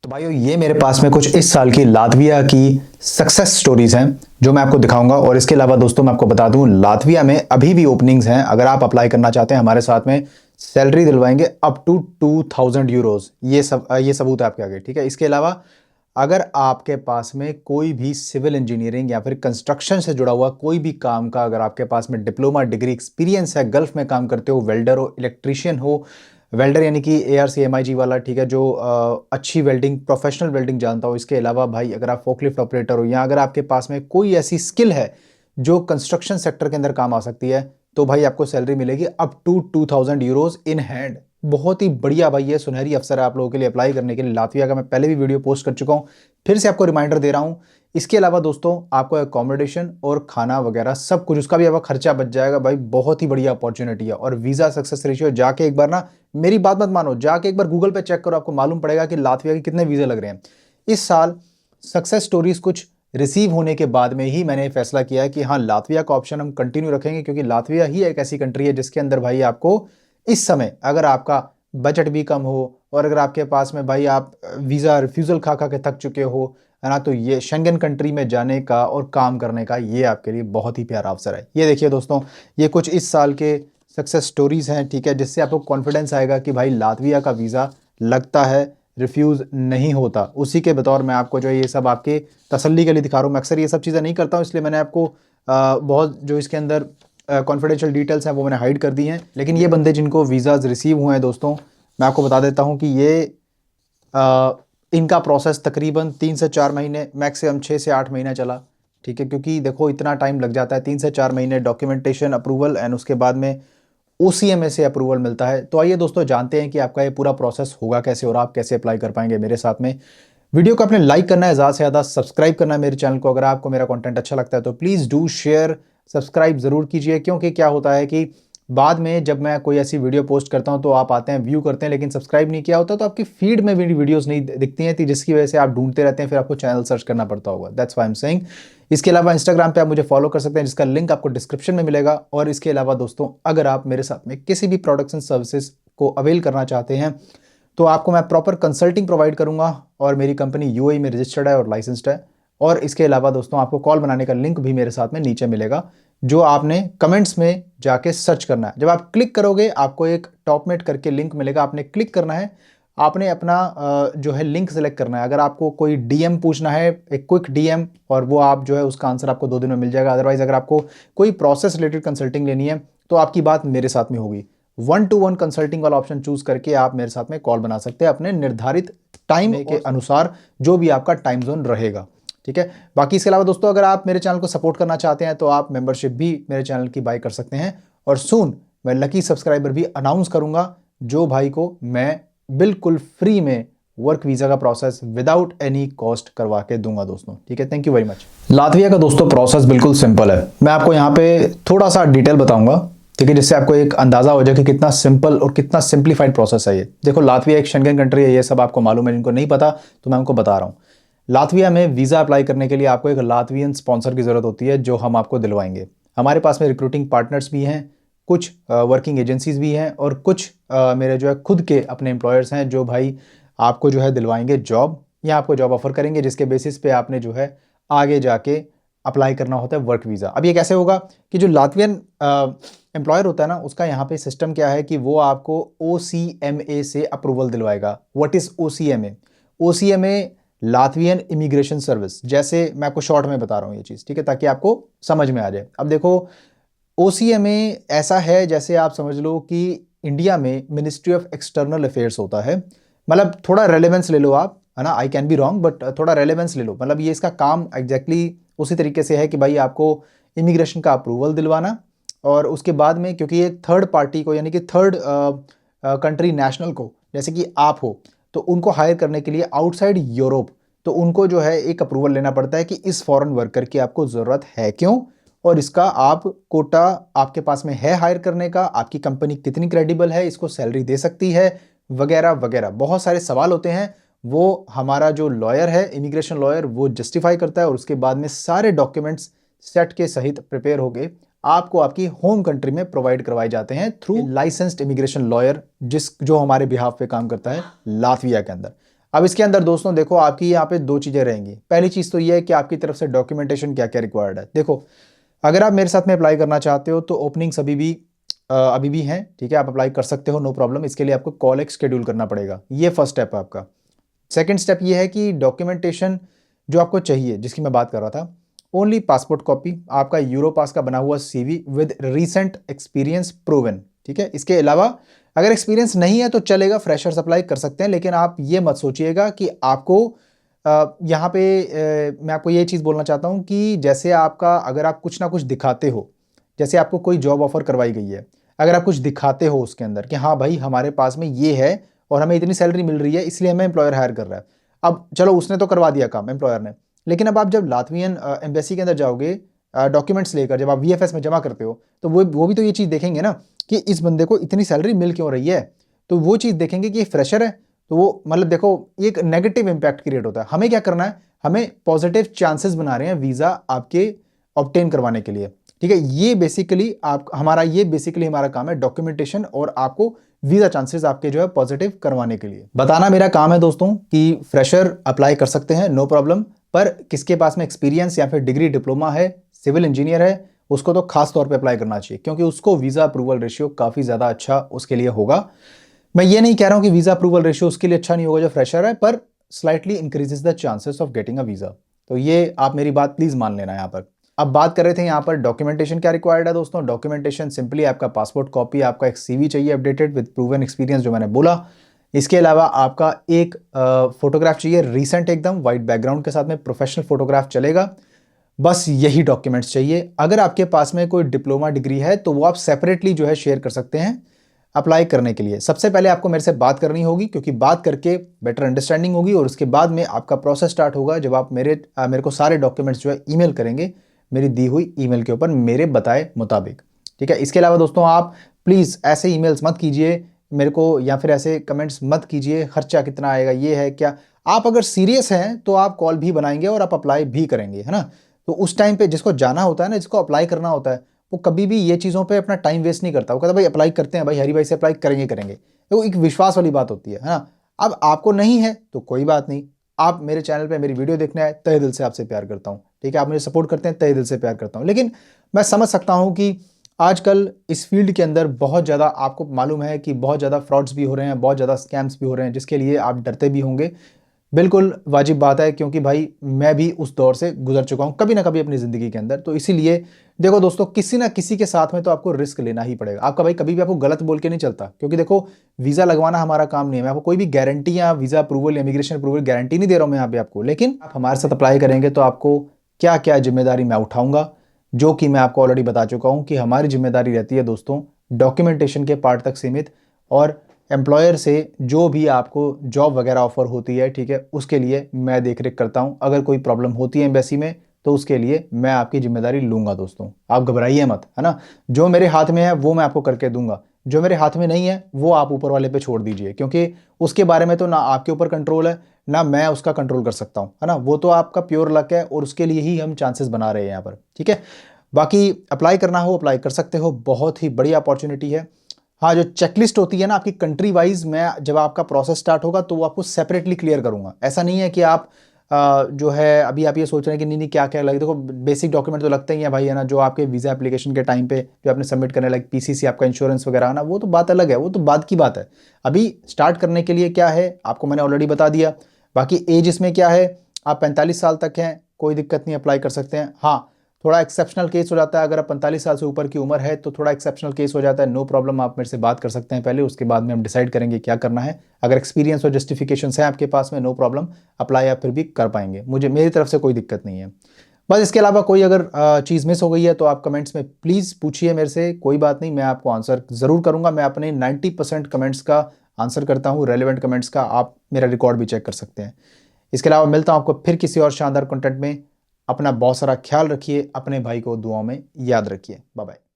तो भाइयों ये मेरे पास में कुछ इस साल की लातविया की सक्सेस स्टोरीज हैं जो मैं आपको दिखाऊंगा। और इसके अलावा दोस्तों मैं आपको बता दूं, लातविया में अभी भी ओपनिंग्स हैं। अगर आप अप्लाई करना चाहते हैं हमारे साथ में, सैलरी दिलवाएंगे अप टू 2000 यूरोज। ये सबूत है आपके आगे, ठीक है। इसके अलावा अगर आपके पास में कोई भी सिविल इंजीनियरिंग या फिर कंस्ट्रक्शन से जुड़ा हुआ कोई भी काम का, अगर आपके पास में डिप्लोमा डिग्री एक्सपीरियंस है, गल्फ में काम करते हो, वेल्डर हो, इलेक्ट्रीशियन हो, वेल्डर यानी कि ARCMIG वाला, ठीक है, जो अच्छी वेल्डिंग, प्रोफेशनल वेल्डिंग जानता हो। इसके अलावा भाई अगर आप फोकलिफ्ट ऑपरेटर हो, या अगर आपके पास में कोई ऐसी स्किल है जो कंस्ट्रक्शन सेक्टर के अंदर काम आ सकती है, तो भाई आपको सैलरी मिलेगी up to 2000 euros in hand. बहुत ही बढ़िया भाई, ये सुनहरी अवसर है आप लोगों के लिए अप्लाई करने के लिए। लातविया का मैं पहले भी वीडियो पोस्ट कर चुका हूं, फिर से आपको रिमाइंडर दे रहा हूं। इसके अलावा दोस्तों आपको अकोमोडेशन और खाना वगैरह सब कुछ, उसका भी आपका खर्चा बच जाएगा भाई। बहुत ही बढ़िया अपॉर्चुनिटी है। और वीजा सक्सेस रेशियो जाके एक बार ना, मेरी बात मत मानो, जाके एक बार गूगल पे चेक करो, आपको मालूम पड़ेगा कि लातविया के कितने वीजे लग रहे हैं इस साल। सक्सेस स्टोरीज कुछ रिसीव होने के बाद में ही मैंने फैसला किया है कि हाँ, लातविया का ऑप्शन हम कंटिन्यू रखेंगे, क्योंकि लातविया ही एक ऐसी कंट्री है जिसके अंदर भाई आपको इस समय, अगर आपका बजट भी कम हो और अगर आपके पास में भाई आप वीज़ा रिफ्यूज़ल खा खा के थक चुके हो, है ना, तो ये शेंगन कंट्री में जाने का और काम करने का ये आपके लिए बहुत ही प्यारा अवसर है। ये देखिए दोस्तों, ये कुछ इस साल के सक्सेस स्टोरीज़ हैं, ठीक है, जिससे आपको कॉन्फिडेंस आएगा कि भाई लातविया का वीज़ा लगता है, रिफ्यूज़ नहीं होता। उसी के बतौर मैं आपको जो है ये सब आपके तसल्ली के लिए दिखा रहा हूँ। मैं अक्सर ये सब चीज़ें नहीं करता हूँ, इसलिए मैंने आपको बहुत जो इसके अंदर कॉन्फिडेंशियल डिटेल्स हैं वो मैंने हाइड कर दी हैं। लेकिन ये बंदे जिनको वीज़ाज रिसीव हुए हैं दोस्तों, मैं आपको बता देता हूँ कि ये इनका प्रोसेस तकरीबन 3 से 4 महीने, मैक्सिमम 6 से 8 महीना चला, ठीक है। क्योंकि देखो इतना टाइम लग जाता है, 3 से 4 महीने डॉक्यूमेंटेशन अप्रूवल, एंड उसके बाद में OCMA से अप्रूवल मिलता है। तो आइए दोस्तों जानते हैं कि आपका ये पूरा प्रोसेस होगा कैसे और आप कैसे अप्लाई कर पाएंगे मेरे साथ में। वीडियो को आपने लाइक करना है, ज़्यादा से ज़्यादा सब्सक्राइब करना है मेरे चैनल को। अगर आपको मेरा कंटेंट अच्छा लगता है तो प्लीज़ डू शेयर, सब्सक्राइब ज़रूर कीजिए। क्योंकि क्या होता है कि बाद में जब मैं कोई ऐसी वीडियो पोस्ट करता हूं तो आप आते हैं, व्यू करते हैं, लेकिन सब्सक्राइब नहीं किया होता, तो आपकी फीड में मेरी वीडियोस नहीं दिखती हैं, जिसकी वजह से आप ढूंढते रहते हैं, फिर आपको चैनल सर्च करना पड़ता होगा। That's why I am saying. इसके अलावा इंस्टाग्राम पे आप मुझे फॉलो कर सकते हैं, जिसका लिंक आपको डिस्क्रिप्शन में मिलेगा। और इसके अलावा दोस्तों, अगर आप मेरे साथ में किसी भी प्रोडक्शन सर्विसेज को अवेल करना चाहते हैं तो आपको मैं प्रॉपर कंसल्टिंग प्रोवाइड करूंगा। और मेरी कंपनी UAE में रजिस्टर्ड है और लाइसेंस्ड है। और इसके अलावा दोस्तों आपको कॉल बनाने का लिंक भी मेरे साथ में नीचे मिलेगा, जो आपने कमेंट्स में जाके सर्च करना है। जब आप क्लिक करोगे आपको एक टॉपमेट करके लिंक मिलेगा, आपने क्लिक करना है, आपने अपना जो है लिंक सेलेक्ट करना है। अगर आपको कोई DM पूछना है, एक क्विक DM, और वो आप जो है उसका आंसर आपको 2 दिन में मिल जाएगा। अदरवाइज अगर आपको कोई प्रोसेस रिलेटेड कंसल्टिंग लेनी है तो आपकी बात मेरे साथ में होगी। 1-to-1 कंसल्टिंग वाला ऑप्शन चूज करके आप मेरे साथ में कॉल बना सकते हैं अपने निर्धारित टाइम के अनुसार, जो भी आपका टाइम जोन रहेगा, ठीक है। बाकी इसके अलावा दोस्तों, अगर आप मेरे चैनल को सपोर्ट करना चाहते हैं तो आप मेंबरशिप भी मेरे चैनल की बाय कर सकते हैं। और सून मैं लकी सब्सक्राइबर भी अनाउंस करूंगा, जो भाई को मैं बिल्कुल फ्री में वर्क वीजा का प्रोसेस विदाउट एनी कॉस्ट करवा के दूंगा दोस्तों, ठीक है। Thank you very much. Latvia का दोस्तों प्रोसेस बिल्कुल सिंपल है। मैं आपको यहाँ पे थोड़ा सा डिटेल बताऊंगा, ठीक है, जिससे आपको एक अंदाजा हो जाए कि कितना सिंपल और कितना सिंप्लीफाइड प्रोसेस है ये। देखो, लातविया एक शेंगन कंट्री है, ये सब आपको मालूम है। जिनको नहीं पता तो मैं उनको बता रहा हूँ। लातविया में वीज़ा अप्लाई करने के लिए आपको एक लातवियन स्पॉन्सर की ज़रूरत होती है, जो हम आपको दिलवाएंगे। हमारे पास में रिक्रूटिंग पार्टनर्स भी हैं, कुछ वर्किंग एजेंसीज भी हैं, और कुछ मेरे जो है खुद के अपने एम्प्लॉयर्स हैं, जो भाई आपको जो है दिलवाएंगे जॉब, या आपको जॉब ऑफर करेंगे, जिसके बेसिस पे आपने जो है आगे जाके अप्लाई करना होता है वर्क वीज़ा। अब ये कैसे होगा कि जो लातवियन एम्प्लॉयर होता है ना, उसका यहाँ पे सिस्टम क्या है कि वो आपको OCMA से अप्रूवल दिलवाएगा। What is OCMA? OCMA Latvian immigration service. जैसे मैं आपको शॉर्ट में बता रहा हूँ ये चीज़, ठीक है, ताकि आपको समझ में आ जाए। अब देखो, OCMA ऐसा है जैसे आप समझ लो कि इंडिया में मिनिस्ट्री ऑफ एक्सटर्नल अफेयर्स होता है। मतलब थोड़ा रेलेवेंस ले लो आप, है ना, I can be wrong but थोड़ा रेलेवेंस ले लो। मतलब ये इसका काम एग्जैक्टली उसी तरीके से है कि भाई आपको इमिग्रेशन का अप्रूवल दिलवाना, और उसके बाद में, क्योंकि एक थर्ड पार्टी को, यानी कि थर्ड कंट्री नेशनल को, जैसे कि आप हो, तो उनको हायर करने के लिए आउटसाइड यूरोप, तो उनको जो है एक अप्रूवल लेना पड़ता है कि इस फॉरेन वर्कर की आपको ज़रूरत है क्यों, और इसका आप कोटा आपके पास में है हायर करने का, आपकी कंपनी कितनी क्रेडिबल है, इसको सैलरी दे सकती है, वगैरह वगैरह। बहुत सारे सवाल होते हैं, वो हमारा जो लॉयर है, इमिग्रेशन लॉयर, वो जस्टिफाई करता है, और उसके बाद में सारे डॉक्यूमेंट्स सेट के सहित प्रिपेयर हो गए आपको आपकी होम कंट्री में प्रोवाइड करवाए जाते हैं थ्रू लाइसेंस्ड इमिग्रेशन लॉयर, जो हमारे बिहाफ पे काम करता है लातविया के अंदर। अब इसके अंदर दोस्तों देखो आपकी यहाँ पे दो चीज़ें रहेंगी। पहली चीज़ तो ये है कि आपकी तरफ से डॉक्यूमेंटेशन क्या क्या रिक्वायर्ड है। देखो अगर आप मेरे साथ में अप्लाई करना चाहते हो तो ओपनिंग्स अभी भी हैं, ठीक है, आप अप्लाई कर सकते हो, नो प्रॉब्लम। इसके लिए आपको कॉल एक शेड्यूल करना पड़ेगा, ये फर्स्ट स्टेप है आपका। सेकंड स्टेप ये है कि डॉक्यूमेंटेशन जो आपको चाहिए, जिसकी मैं बात कर रहा था, ओनली पासपोर्ट कॉपी, आपका यूरोपास का बना हुआ CV with recent experience proven, ठीक है। इसके अलावा अगर एक्सपीरियंस नहीं है तो चलेगा, फ्रेशर्स अप्लाई कर सकते हैं, लेकिन आप ये मत सोचिएगा कि आपको यहाँ पे मैं आपको ये चीज़ बोलना चाहता हूँ कि जैसे आपका अगर आप कुछ ना कुछ दिखाते हो, जैसे आपको कोई जॉब ऑफर करवाई गई है, अगर आप कुछ दिखाते हो उसके अंदर कि हाँ भाई हमारे पास में ये है और हमें इतनी सैलरी मिल रही है इसलिए हमें एम्प्लॉयर हायर कर रहा है। अब चलो उसने तो करवा दिया काम एम्प्लॉयर ने, लेकिन अब आप जब लातवियन एम्बेसी के अंदर जाओगे डॉक्यूमेंट्स लेकर, जब आप वीएफएस में जमा करते हो तो वो भी तो ये चीज़ देखेंगे ना कि इस बंदे को इतनी सैलरी मिल क्यों रही है। तो वो चीज़ देखेंगे कि ये फ्रेशर है, तो वो मतलब देखो एक नेगेटिव इंपैक्ट क्रिएट होता है। हमें क्या करना है, हमें पॉजिटिव चांसेस बना रहे हैं वीज़ा आपके ऑब्टेन करवाने के लिए, ठीक है। ये बेसिकली हमारा काम है डॉक्यूमेंटेशन और आपको वीजा चांसेस आपके जो है पॉजिटिव करवाने के लिए बताना मेरा काम है दोस्तों कि फ्रेशर अप्लाई कर सकते हैं, नो प्रॉब्लम। पर किसके पास में एक्सपीरियंस या फिर डिग्री डिप्लोमा है, सिविल इंजीनियर है, उसको तो खास तौर पे अप्लाई करना चाहिए, क्योंकि उसको वीजा अप्रूवल रेशियो काफी ज्यादा अच्छा उसके लिए होगा। मैं ये नहीं कह रहा हूं कि वीजा अप्रूवल रेशियो उसके लिए अच्छा नहीं होगा जो फ्रेशर है, पर slightly increases the chances of getting a visa. तो ये आप मेरी बात प्लीज मान लेना यहाँ पर। अब बात कर रहे थे यहाँ पर डॉक्यूमेंटेशन क्या रिक्वायर्ड है दोस्तों। डॉक्यूमेंटेशन सिंपली आपका पासपोर्ट कॉपी, आपका एक सीवी चाहिए अपडेटेड विद प्रूवन एक्सपीरियंस जो मैंने बोला। इसके अलावा आपका एक फोटोग्राफ चाहिए रीसेंट एकदम वाइट बैकग्राउंड के साथ में, प्रोफेशनल फोटोग्राफ चलेगा। बस यही डॉक्यूमेंट्स चाहिए। अगर आपके पास में कोई डिप्लोमा डिग्री है तो वो आप सेपरेटली जो है शेयर कर सकते हैं अप्लाई करने के लिए। सबसे पहले आपको मेरे से बात करनी होगी, क्योंकि बात करके बेटर अंडरस्टैंडिंग होगी, और उसके बाद में आपका प्रोसेस स्टार्ट होगा जब आप मेरे को सारे डॉक्यूमेंट्स जो है ईमेल करेंगे मेरी दी हुई ईमेल के ऊपर मेरे बताए मुताबिक, ठीक है। इसके अलावा दोस्तों आप प्लीज़ ऐसे ईमेल्स मत कीजिए मेरे को, या फिर ऐसे कमेंट्स मत कीजिए खर्चा कितना आएगा, ये है क्या। आप अगर सीरियस हैं तो आप कॉल भी बनाएंगे और आप अप्लाई भी करेंगे, है ना। तो उस टाइम पे जिसको जाना होता है ना, जिसको अप्लाई करना होता है, वो कभी भी ये चीज़ों पे अपना टाइम वेस्ट नहीं करता। वो कहता भाई अप्लाई करते हैं, भाई हरी भाई से अप्लाई करेंगे। तो एक विश्वास वाली बात होती है ना। अब आपको नहीं है तो कोई बात नहीं, आप मेरे चैनल पे मेरी वीडियो देखने आए, तहे दिल से आपसे प्यार करता हूँ, ठीक है। आप मुझे सपोर्ट करते हैं, तहे दिल से प्यार करता हूँ। लेकिन मैं समझ सकता हूँ कि आजकल इस फील्ड के अंदर बहुत ज़्यादा, आपको मालूम है कि बहुत ज़्यादा फ्रॉड्स भी हो रहे हैं, बहुत ज़्यादा स्कैम्स भी हो रहे हैं, जिसके लिए आप डरते भी होंगे। बिल्कुल वाजिब बात है, क्योंकि भाई मैं भी उस दौर से गुजर चुका हूं कभी ना कभी अपनी ज़िंदगी के अंदर। तो इसीलिए देखो दोस्तों, किसी ना किसी के साथ में तो आपको रिस्क लेना ही पड़ेगा। आपका भाई कभी भी आपको गलत बोल के नहीं चलता, क्योंकि देखो वीज़ा लगवाना हमारा काम नहीं है। मैं आपको कोई भी गारंटी या वीज़ा अप्रूवल या इमिग्रेशन अप्रूवल गारंटी नहीं दे रहा हूँ मैं यहाँ पे आपको। लेकिन आप हमारे साथ अप्लाई करेंगे तो आपको क्या क्या जिम्मेदारी मैं उठाऊंगा, जो कि मैं आपको ऑलरेडी बता चुका हूँ कि हमारी जिम्मेदारी रहती है दोस्तों डॉक्यूमेंटेशन के पार्ट तक सीमित, और एम्प्लॉयर से जो भी आपको जॉब वगैरह ऑफर होती है, ठीक है, उसके लिए मैं देख रेख करता हूं। अगर कोई प्रॉब्लम होती है एम्बेसी में तो उसके लिए मैं आपकी जिम्मेदारी लूंगा दोस्तों, आप घबराइए मत, है ना। जो मेरे हाथ में है वो मैं आपको करके दूंगा, जो मेरे हाथ में नहीं है वो आप ऊपर वाले पे छोड़ दीजिए, क्योंकि उसके बारे में तो ना आपके ऊपर कंट्रोल है ना मैं उसका कंट्रोल कर सकता हूं, है ना। वो तो आपका प्योर लक है और उसके लिए ही हम चांसेस बना रहे हैं यहाँ पर, ठीक है। बाकी अप्लाई करना हो अप्लाई कर सकते हो, बहुत ही बड़ी अपॉर्चुनिटी है। हाँ, जो चेकलिस्ट होती है ना आपकी कंट्री वाइज, मैं जब आपका प्रोसेस स्टार्ट होगा तो वो आपको सेपरेटली क्लियर करूंगा। ऐसा नहीं है कि आप जो है अभी आप ये सोच रहे हैं कि नहीं क्या क्या लगे। देखो बेसिक डॉक्यूमेंट तो लगते ही हैं भाई, है ना, जो आपके वीज़ा एप्लीकेशन के टाइम पे जो आपने सबमिट करने लाइक पीसीसी, आपका इंश्योरेंस वगैरह ना, वो तो बात अलग है, वो तो बाद की बात है। अभी स्टार्ट करने के लिए क्या है आपको मैंने ऑलरेडी बता दिया। बाकी एज इसमें क्या है, आप 45 साल तक हैं, कोई दिक्कत नहीं, अप्लाई कर सकते हैं। हाँ, थोड़ा एक्सेप्शनल केस हो जाता है, अगर आप 45 साल से ऊपर की उम्र है तो थोड़ा एक्सेप्शनल केस हो जाता है, नो प्रॉब्लम। आप मेरे से बात कर सकते हैं पहले, उसके बाद में हम डिसाइड करेंगे क्या करना है। अगर एक्सपीरियंस और जस्टिफिकेशन है आपके पास में, नो प्रॉब्लम, अप्लाई आप फिर भी कर पाएंगे, मेरी तरफ से कोई दिक्कत नहीं है। बस इसके अलावा कोई अगर चीज़ मिस हो गई है तो आप कमेंट्स में प्लीज़ पूछिए मेरे से, कोई बात नहीं, मैं आपको आंसर ज़रूर करूँगा। मैं अपने 90% कमेंट्स का आंसर करता हूँ, रेलिवेंट कमेंट्स का। आप मेरा रिकॉर्ड भी चेक कर सकते हैं। इसके अलावा मिलता हूँ आपको फिर किसी और शानदार कंटेंट में। अपना बहुत सारा ख्याल रखिए, अपने भाई को दुआओं में याद रखिए। Bye bye.